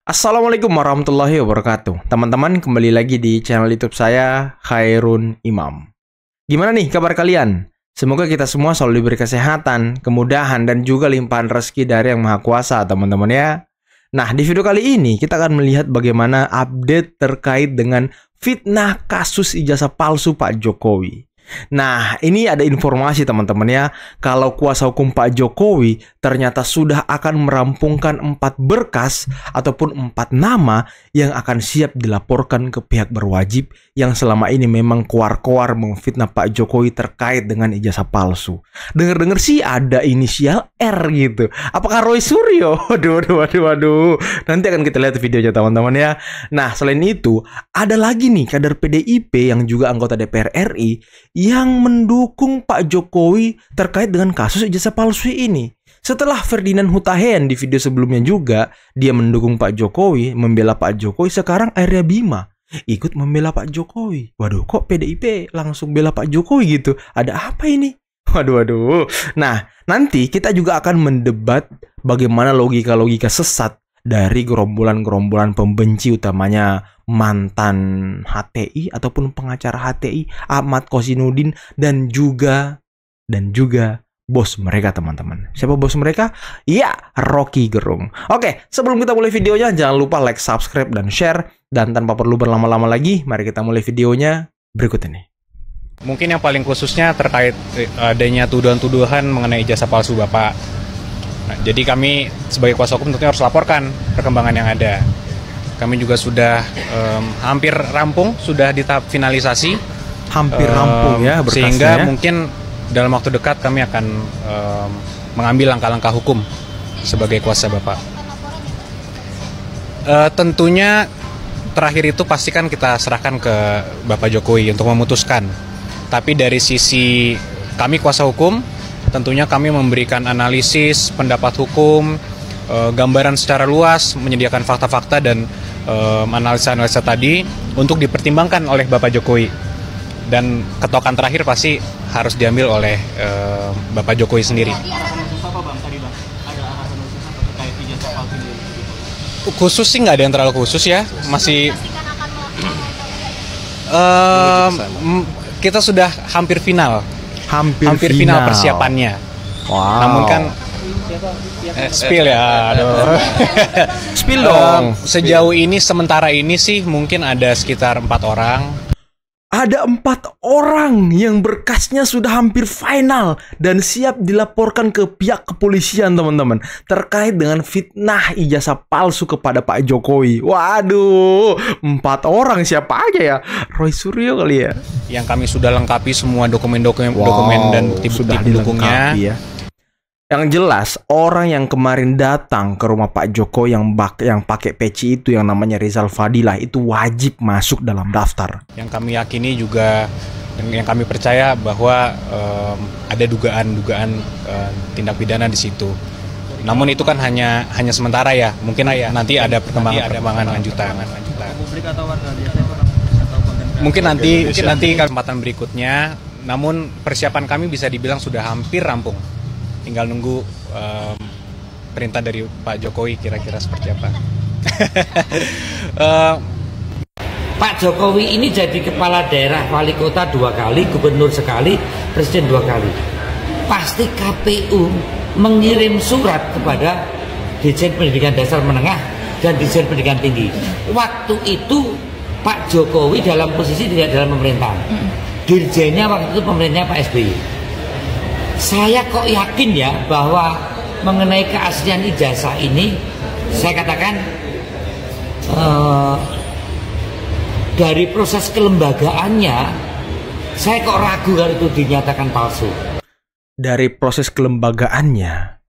Assalamualaikum warahmatullahi wabarakatuh. Teman-teman, kembali lagi di channel YouTube saya, Khairun Imam. Gimana nih kabar kalian? Semoga kita semua selalu diberi kesehatan, kemudahan, dan juga limpahan rezeki dari Yang Maha Kuasa, teman-teman ya. Nah, di video kali ini kita akan melihat bagaimana update terkait dengan fitnah kasus ijazah palsu Pak Jokowi. Nah, ini ada informasi teman-teman ya, kalau kuasa hukum Pak Jokowi ternyata sudah akan merampungkan 4 berkas ataupun 4 nama yang akan siap dilaporkan ke pihak berwajib yang selama ini memang koar-koar memfitnah Pak Jokowi terkait dengan ijazah palsu. Dengar-dengar sih ada inisial R gitu. Apakah Roy Suryo? Waduh. Nanti akan kita lihat videonya teman-teman ya. Nah, selain itu, ada lagi nih kader PDIP yang juga anggota DPR RI yang mendukung Pak Jokowi terkait dengan kasus ijazah palsu ini. Setelah Ferdinand Huta Heian di video sebelumnya juga, dia mendukung Pak Jokowi, membela Pak Jokowi, sekarang Arya Bima ikut membela Pak Jokowi. Waduh, kok PDIP langsung bela Pak Jokowi gitu? Ada apa ini? Waduh. Nah, nanti kita juga akan mendebat bagaimana logika-logika sesat dari gerombolan-gerombolan pembenci, utamanya mantan HTI ataupun pengacara HTI Ahmad Kosinudin dan juga bos mereka teman-teman. Siapa bos mereka? Ya, Rocky Gerung. Oke, sebelum kita mulai videonya jangan lupa like, subscribe, dan share. Dan tanpa perlu berlama-lama lagi, mari kita mulai videonya berikut ini. Mungkin yang paling khususnya terkait adanya tuduhan-tuduhan mengenai ijazah palsu Bapak. Nah, jadi kami sebagai kuasa hukum tentunya harus laporkan perkembangan yang ada. Kami juga sudah hampir rampung, sudah di tahap finalisasi. Hampir rampung ya berkasnya. Sehingga mungkin dalam waktu dekat kami akan mengambil langkah-langkah hukum sebagai kuasa Bapak. Tentunya terakhir itu pastikan kita serahkan ke Bapak Jokowi untuk memutuskan. Tapi dari sisi kami kuasa hukum, tentunya kami memberikan analisis, pendapat hukum, gambaran secara luas, menyediakan fakta-fakta dan analisa-analisa tadi untuk dipertimbangkan oleh Bapak Jokowi. Dan ketokan terakhir pasti harus diambil oleh Bapak Jokowi sendiri. Khusus sih nggak ada yang terlalu khusus ya, masih kita sudah hampir final. Hampir final persiapannya. Wow. Namun kan spill ya. Spill dong. Sejauh ini sementara ini sih mungkin ada sekitar 4 orang. Ada 4 orang yang berkasnya sudah hampir final dan siap dilaporkan ke pihak kepolisian teman-teman terkait dengan fitnah ijazah palsu kepada Pak Jokowi. Waduh, 4 orang siapa aja ya? Roy Suryo kali ya? Yang kami sudah lengkapi semua dokumen-dokumen dan bukti-bukti pendukungnya. Ya. Yang jelas orang yang kemarin datang ke rumah Pak Jokowi yang pakai peci itu yang namanya Rizal Fadilah itu wajib masuk dalam daftar. Yang kami yakini juga, yang kami percaya bahwa ada dugaan-dugaan tindak pidana di situ. Namun itu kan hanya sementara ya. Mungkin nanti ada perkembangan lanjutan. Mungkin nanti kesempatan berikutnya. Namun persiapan kami bisa dibilang sudah hampir rampung. Tinggal nunggu perintah dari Pak Jokowi kira-kira seperti apa. Pak Jokowi ini jadi kepala daerah, wali kota 2 kali, gubernur sekali, presiden 2 kali. Pasti KPU mengirim surat kepada Dirjen Pendidikan Dasar Menengah dan Dirjen Pendidikan Tinggi. Waktu itu Pak Jokowi dalam posisi tidak dalam pemerintahan. Dirjennya waktu itu pemerintahnya Pak SBY. Saya kok yakin ya bahwa mengenai keaslian ijazah ini, saya katakan dari proses kelembagaannya, saya kok ragu kalau itu dinyatakan palsu. Dari proses kelembagaannya,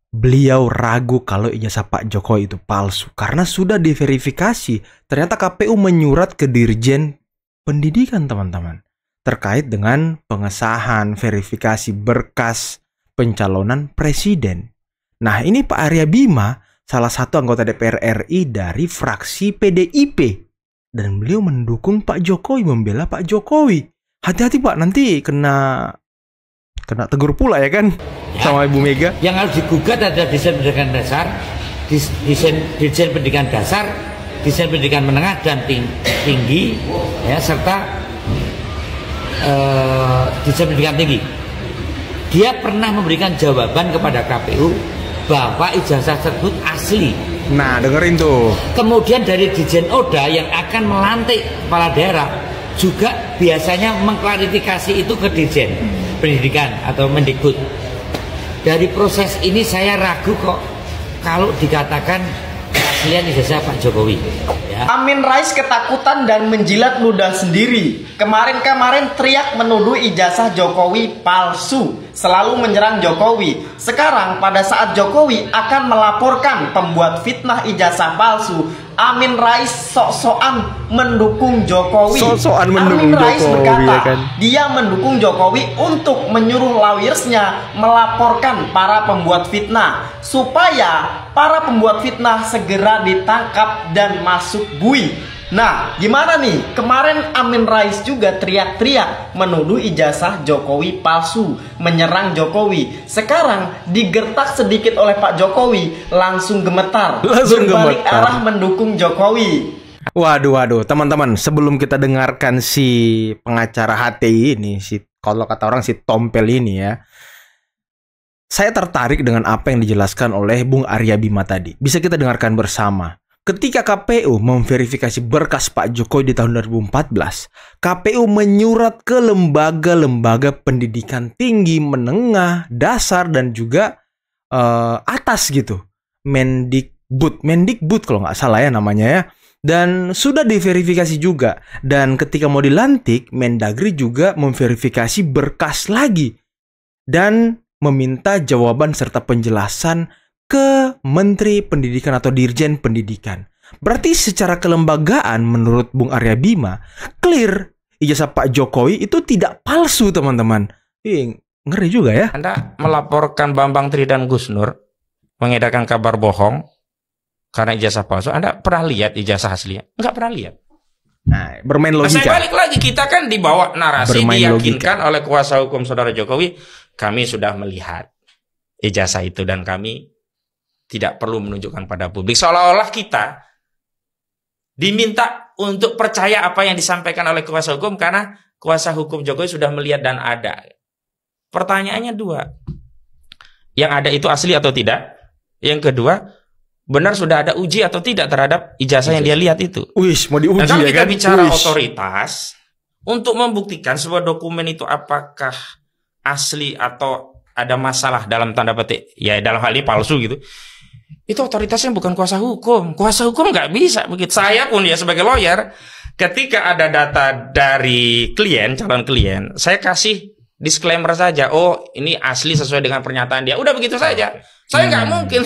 beliau ragu kalau ijazah Pak Jokowi itu palsu karena sudah diverifikasi. Ternyata KPU menyurat ke Dirjen Pendidikan teman-teman terkait dengan pengesahan verifikasi berkas pencalonan presiden. Nah, ini Pak Arya Bima, salah satu anggota DPR RI dari fraksi PDIP. Dan beliau mendukung Pak Jokowi, membela Pak Jokowi. Hati-hati Pak, nanti kena tegur pula ya kan? Ya, sama Ibu Mega. Yang harus digugat adalah Dirjen Pendidikan Dasar, Dirjen Pendidikan Dasar, Dirjen Pendidikan Menengah dan Tinggi, ya, serta Dirjen Pendidikan Tinggi. Dia pernah memberikan jawaban kepada KPU bahwa ijazah tersebut asli. Nah, dengerin tuh. Kemudian dari Dirjen Oda yang akan melantik kepala daerah juga biasanya mengklarifikasi itu ke Dirjen Pendidikan atau Mendikbud. Dari proses ini saya ragu kok kalau dikatakan keaslian ijazah Pak Jokowi. Ya. Amin Rais ketakutan dan menjilat ludah sendiri. Kemarin teriak menuduh ijazah Jokowi palsu, selalu menyerang Jokowi. Sekarang pada saat Jokowi akan melaporkan pembuat fitnah ijazah palsu, Amin Rais sok-sokan mendukung Jokowi. Amin Rais berkata, ya kan? Dia mendukung Jokowi untuk menyuruh lawyersnya melaporkan para pembuat fitnah supaya para pembuat fitnah segera ditangkap dan masuk bui. Nah, gimana nih? Kemarin Amin Rais juga teriak-teriak menuduh ijazah Jokowi palsu, menyerang Jokowi. Sekarang digertak sedikit oleh Pak Jokowi, langsung gemetar, berbalik arah mendukung Jokowi. Waduh, teman-teman, sebelum kita dengarkan si pengacara HTI ini, kalau kata orang si Tompel ini ya, saya tertarik dengan apa yang dijelaskan oleh Bung Arya Bima tadi. Bisa kita dengarkan bersama. Ketika KPU memverifikasi berkas Pak Jokowi di tahun 2014, KPU menyurat ke lembaga-lembaga pendidikan tinggi, menengah, dasar, dan juga atas gitu. Mendikbud kalau nggak salah ya namanya ya. Dan sudah diverifikasi juga. Dan ketika mau dilantik, Mendagri juga memverifikasi berkas lagi. Dan meminta jawaban serta penjelasan ke Menteri Pendidikan atau Dirjen Pendidikan. Berarti secara kelembagaan menurut Bung Arya Bima, clear ijazah Pak Jokowi itu tidak palsu, teman-teman. Ngeri juga ya. Anda melaporkan Bambang Tri dan Gus Nur mengedarkan kabar bohong karena ijazah palsu. Anda pernah lihat ijazah aslinya? Enggak pernah lihat. Nah, bermain logika. Saya balik lagi, kita kan dibawa narasi Bermain diyakinkan logika oleh kuasa hukum saudara Jokowi, kami sudah melihat ijazah itu dan kami tidak perlu menunjukkan pada publik. Seolah-olah kita diminta untuk percaya apa yang disampaikan oleh kuasa hukum karena kuasa hukum Jokowi sudah melihat dan ada. Pertanyaannya dua. Yang ada itu asli atau tidak? Yang kedua, benar sudah ada uji atau tidak terhadap ijazah yang dia lihat itu? Mau diuji. Nah, kalau ya kita kan? bicara otoritas, untuk membuktikan sebuah dokumen itu apakah asli atau ada masalah dalam tanda petik, ya dalam hal ini palsu gitu, itu otoritasnya bukan kuasa hukum. Kuasa hukum nggak bisa begitu. Saya pun ya sebagai lawyer, ketika ada data dari klien, calon klien, saya kasih disclaimer saja. Oh, ini asli sesuai dengan pernyataan dia. Udah begitu saja. Saya nggak mungkin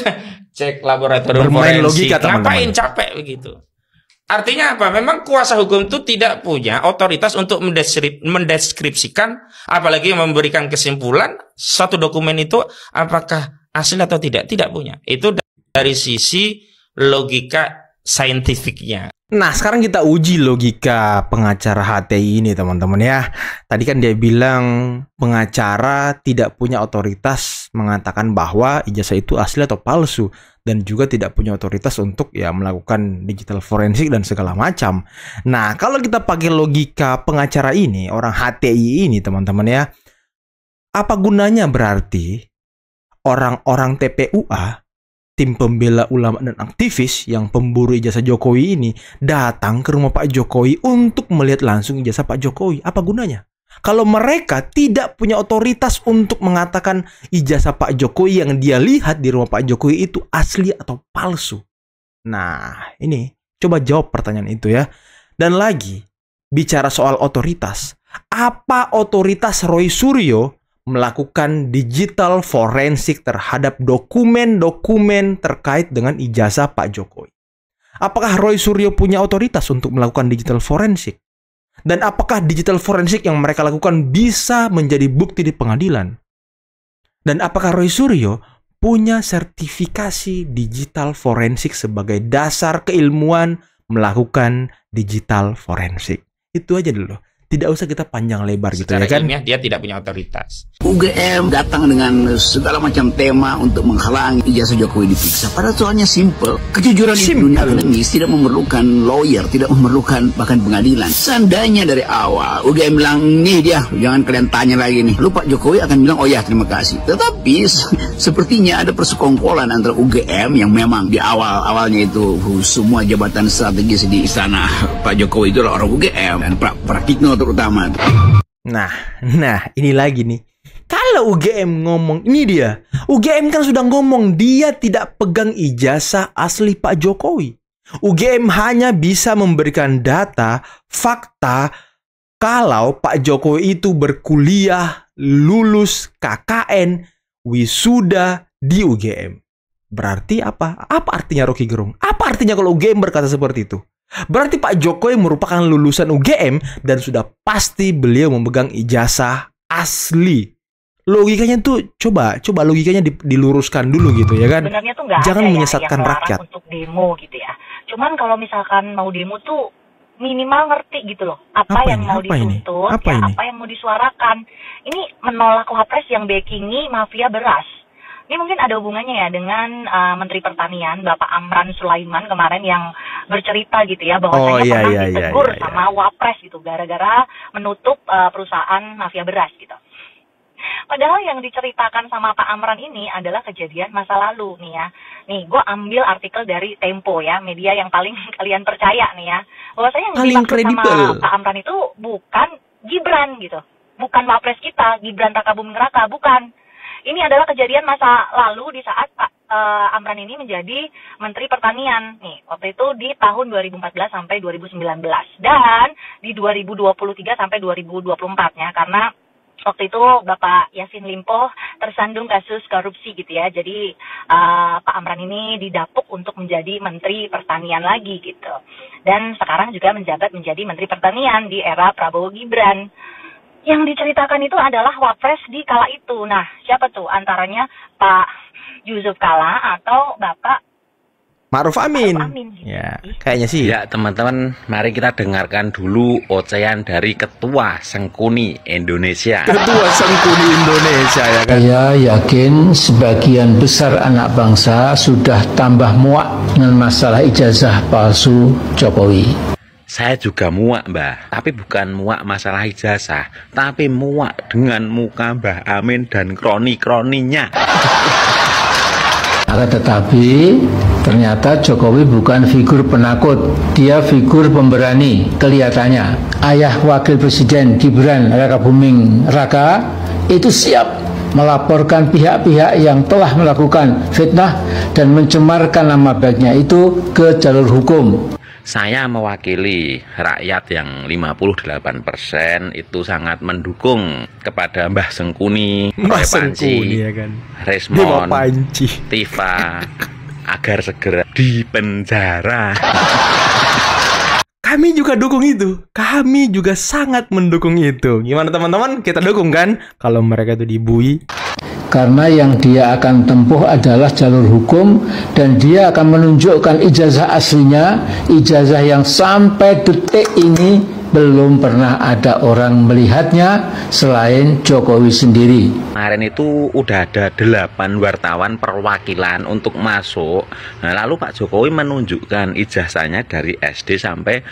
cek laboratorium forensik. Ngapain capek begitu? Artinya apa? Memang kuasa hukum itu tidak punya otoritas untuk mendeskripsikan, apalagi memberikan kesimpulan satu dokumen itu apakah asli atau tidak. Tidak punya. Itu dari sisi logika saintifiknya. Nah, sekarang kita uji logika pengacara HTI ini, teman-teman ya. Tadi kan dia bilang pengacara tidak punya otoritas mengatakan bahwa ijazah itu asli atau palsu, dan juga tidak punya otoritas untuk ya melakukan digital forensik dan segala macam. Nah, kalau kita pakai logika pengacara ini, orang HTI ini, teman-teman ya, apa gunanya berarti orang-orang TPUA, tim pembela ulama dan aktivis yang pemburu ijazah Jokowi ini datang ke rumah Pak Jokowi untuk melihat langsung ijazah Pak Jokowi? Apa gunanya? Kalau mereka tidak punya otoritas untuk mengatakan ijazah Pak Jokowi yang dia lihat di rumah Pak Jokowi itu asli atau palsu. Nah, ini coba jawab pertanyaan itu ya. Dan lagi, bicara soal otoritas, apa otoritas Roy Suryo melakukan digital forensik terhadap dokumen-dokumen terkait dengan ijazah Pak Jokowi? Apakah Roy Suryo punya otoritas untuk melakukan digital forensik? Dan apakah digital forensik yang mereka lakukan bisa menjadi bukti di pengadilan? Dan apakah Roy Suryo punya sertifikasi digital forensik sebagai dasar keilmuan melakukan digital forensik? Itu aja dulu. tidak usah kita panjang lebar gitu Secara ya kan. ilmiah dia tidak punya otoritas. UGM datang dengan segala macam tema untuk menghalangi ijazah Jokowi diperiksa. Padahal soalnya simple. Kejujuran di dunia akademis tidak memerlukan lawyer, tidak memerlukan bahkan pengadilan. Seandainya dari awal UGM bilang, nih dia, jangan kalian tanya lagi nih. Lalu Pak Jokowi akan bilang, oh ya terima kasih. Tetapi sepertinya ada persekongkolan antara UGM yang memang di awalnya itu semua jabatan strategis di istana Pak Jokowi itu orang UGM dan Pratikno terutama. Nah, ini lagi nih. Kalau UGM ngomong, ini dia. UGM kan sudah ngomong dia tidak pegang ijazah asli Pak Jokowi. UGM hanya bisa memberikan data, fakta, kalau Pak Jokowi itu berkuliah, lulus KKN, wisuda di UGM. Berarti apa? Apa artinya Rocky Gerung? Apa artinya kalau UGM berkata seperti itu? Berarti Pak Jokowi merupakan lulusan UGM dan sudah pasti beliau memegang ijazah asli. Logikanya tuh coba logikanya diluruskan dulu gitu ya kan. Sebenarnya tuh nggak Jangan ada menyesatkan yang rakyat untuk demo gitu ya. Cuman kalau misalkan mau demo tuh minimal ngerti gitu loh. Apa yang mau dituntut, apa yang mau disuarakan. Ini menolak wapres yang backingi mafia beras. Ini mungkin ada hubungannya ya dengan Menteri Pertanian Bapak Amran Sulaiman kemarin yang bercerita gitu ya bahwasanya pernah ditegur sama wapres gitu gara-gara menutup perusahaan mafia beras gitu. Padahal yang diceritakan sama Pak Amran ini adalah kejadian masa lalu nih ya. Nih, gue ambil artikel dari Tempo ya, media yang paling kalian percaya nih ya. Bahwasanya yang dimaksud sama Pak Amran itu bukan Gibran gitu, bukan wapres kita, Gibran Rakabuming Raka, bukan. Ini adalah kejadian masa lalu di saat Pak Amran ini menjadi Menteri Pertanian. Nih, waktu itu di tahun 2014 sampai 2019. Dan di 2023 sampai 2024 ya. Karena waktu itu Bapak Yassin Limpo tersandung kasus korupsi gitu ya. Jadi Pak Amran ini didapuk untuk menjadi Menteri Pertanian lagi gitu. Dan sekarang juga menjabat menjadi Menteri Pertanian di era Prabowo Gibran. Yang diceritakan itu adalah wapres di kala itu. Nah, siapa tuh? Antaranya Pak Yusuf Kala atau Bapak Ma'ruf Amin. Gitu. Ya, kayaknya sih. Ya, teman-teman, mari kita dengarkan dulu ocehan dari Ketua Sengkuni Indonesia. Ketua Sengkuni Indonesia ya kan. Saya yakin sebagian besar anak bangsa sudah tambah muak dengan masalah ijazah palsu Jokowi. Saya juga muak, Mbah. Tapi bukan muak masalah ijazah, tapi muak dengan muka Mbah Amin dan kroni-kroninya. Akan tetapi, ternyata Jokowi bukan figur penakut. Dia figur pemberani, kelihatannya. Ayah Wakil Presiden Gibran Rakabuming Raka itu siap melaporkan pihak-pihak yang telah melakukan fitnah dan mencemarkan nama baiknya itu ke jalur hukum. Saya mewakili rakyat yang 58% itu sangat mendukung kepada Mbah Sengkuni, Roy Panci, ya kan? Resmon, Tifa agar segera dipenjara. Kami juga dukung itu. Kami juga sangat mendukung itu. Gimana teman-teman? Kita dukung kan? Kalau mereka itu dibui. Karena yang dia akan tempuh adalah jalur hukum dan dia akan menunjukkan ijazah aslinya, ijazah yang sampai detik ini belum pernah ada orang melihatnya selain Jokowi sendiri. Kemarin itu udah ada 8 wartawan perwakilan untuk masuk. Nah, lalu Pak Jokowi menunjukkan ijazahnya dari SD sampai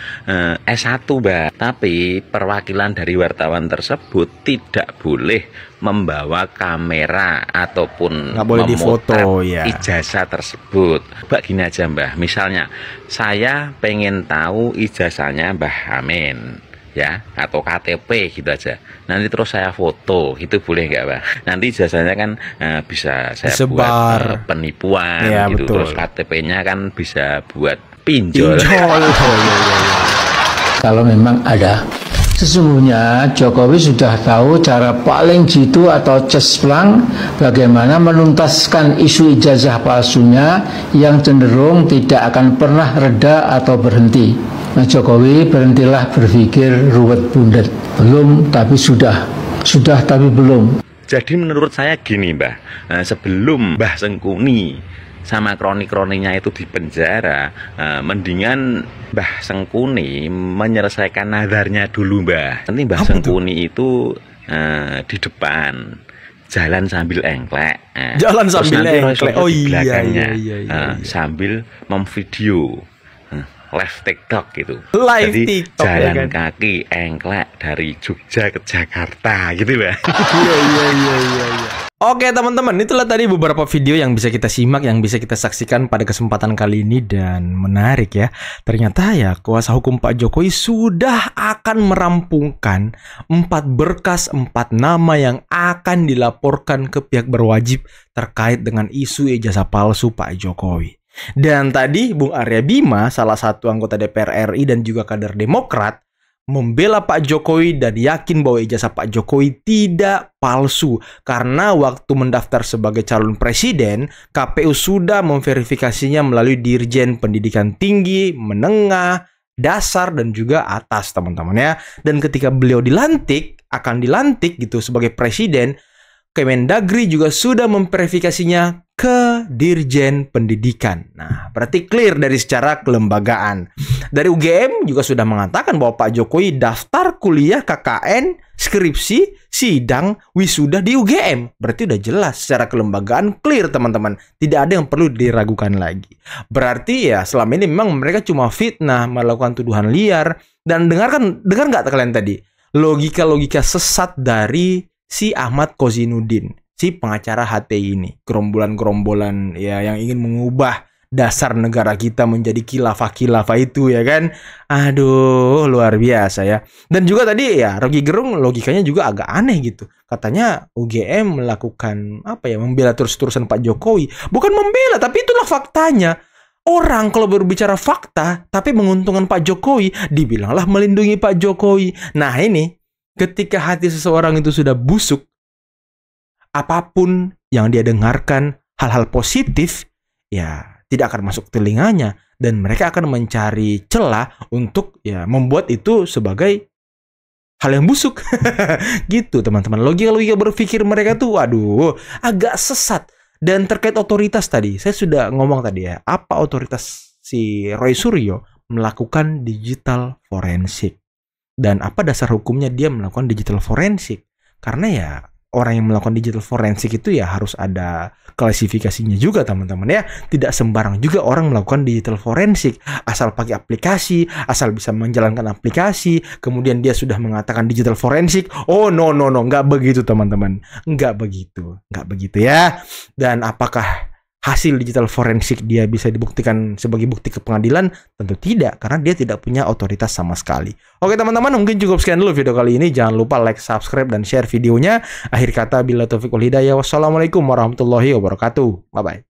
S1, Mbak. Tapi perwakilan dari wartawan tersebut tidak boleh membawa kamera ataupun memotret ijazah tersebut. Mbak, gini aja, Mbak. Misalnya saya pengen tahu ijazahnya Mbah Amin, ya, atau KTP gitu aja. Nanti terus saya foto, itu boleh nggak, Mbak? Nanti ijazahnya kan bisa saya buat penipuan ya, gitu. Betul. Terus KTP-nya kan bisa buat pinjol. Kalau memang ada. Sesungguhnya Jokowi sudah tahu cara paling jitu atau cesplang bagaimana menuntaskan isu ijazah palsunya yang cenderung tidak akan pernah reda atau berhenti. Nah, Jokowi berhentilah berpikir ruwet bundet. Belum tapi sudah tapi belum. Jadi menurut saya gini, Mbah, sebelum Mbah Sengkuni sama kroni-kroninya itu di penjara, mendingan Mbah Sengkuni menyelesaikan nadarnya dulu, Mbah. Nanti Mbah Sengkuni itu di depan jalan sambil engklek, jalan sambil engklek, oh iya, sambil memvideo live TikTok gitu. Live jadi TikTok, jalan ya kan? kaki engklek dari Jogja ke Jakarta gitu, Mbak. Iya. Oke teman-teman, itulah tadi beberapa video yang bisa kita simak, yang bisa kita saksikan pada kesempatan kali ini. Dan menarik ya, ternyata ya kuasa hukum Pak Jokowi sudah akan merampungkan 4 berkas 4 nama yang akan dilaporkan ke pihak berwajib terkait dengan isu ijazah palsu Pak Jokowi. Dan tadi Bung Arya Bima, salah satu anggota DPR RI dan juga kader Demokrat, membela Pak Jokowi dan yakin bahwa ijazah Pak Jokowi tidak palsu. Karena waktu mendaftar sebagai calon presiden, KPU sudah memverifikasinya melalui Dirjen Pendidikan Tinggi, Menengah, Dasar, dan juga atas, teman-teman ya. Dan ketika beliau akan dilantik gitu sebagai presiden, Kemendagri juga sudah memverifikasinya ke Dirjen Pendidikan. Nah, berarti clear dari secara kelembagaan. Dari UGM juga sudah mengatakan bahwa Pak Jokowi daftar kuliah KKN, skripsi, sidang, wisuda di UGM. Berarti udah jelas secara kelembagaan clear, teman-teman. Tidak ada yang perlu diragukan lagi. Berarti ya selama ini memang mereka cuma fitnah, melakukan tuduhan liar. Dan dengar nggak kalian tadi? Logika-logika sesat dari si Ahmad Kozinuddin, si pengacara HTI ini, gerombolan-gerombolan ya yang ingin mengubah dasar negara kita menjadi khilafah itu ya kan. Aduh, luar biasa ya. Dan juga tadi ya Rocky Gerung logikanya juga agak aneh gitu. Katanya UGM melakukan membela terus-terusan Pak Jokowi. Bukan membela, tapi itulah faktanya. Orang kalau berbicara fakta tapi menguntungkan Pak Jokowi, dibilanglah melindungi Pak Jokowi. Nah ini, ketika hati seseorang itu sudah busuk, apapun yang dia dengarkan, hal-hal positif, ya tidak akan masuk telinganya. Dan mereka akan mencari celah untuk ya membuat itu sebagai hal yang busuk. Gitu teman-teman. Logika-logika berpikir mereka tuh, waduh, agak sesat. Dan terkait otoritas tadi, saya sudah ngomong tadi ya, apa otoritas si Roy Suryo melakukan digital forensik. Dan apa dasar hukumnya dia melakukan digital forensik? Karena ya orang yang melakukan digital forensik itu ya harus ada klasifikasinya juga, teman-teman ya. Tidak sembarang juga orang melakukan digital forensik asal pakai aplikasi, asal bisa menjalankan aplikasi, kemudian dia sudah mengatakan digital forensik. Oh no, nggak begitu teman-teman, nggak begitu ya. Dan apakah hasil digital forensik dia bisa dibuktikan sebagai bukti ke pengadilan? Tentu tidak, karena dia tidak punya otoritas sama sekali. Oke teman-teman, mungkin cukup sekian dulu video kali ini. Jangan lupa like, subscribe, dan share videonya. Akhir kata, bila taufiq wal hidayah. Wassalamualaikum warahmatullahi wabarakatuh. Bye-bye.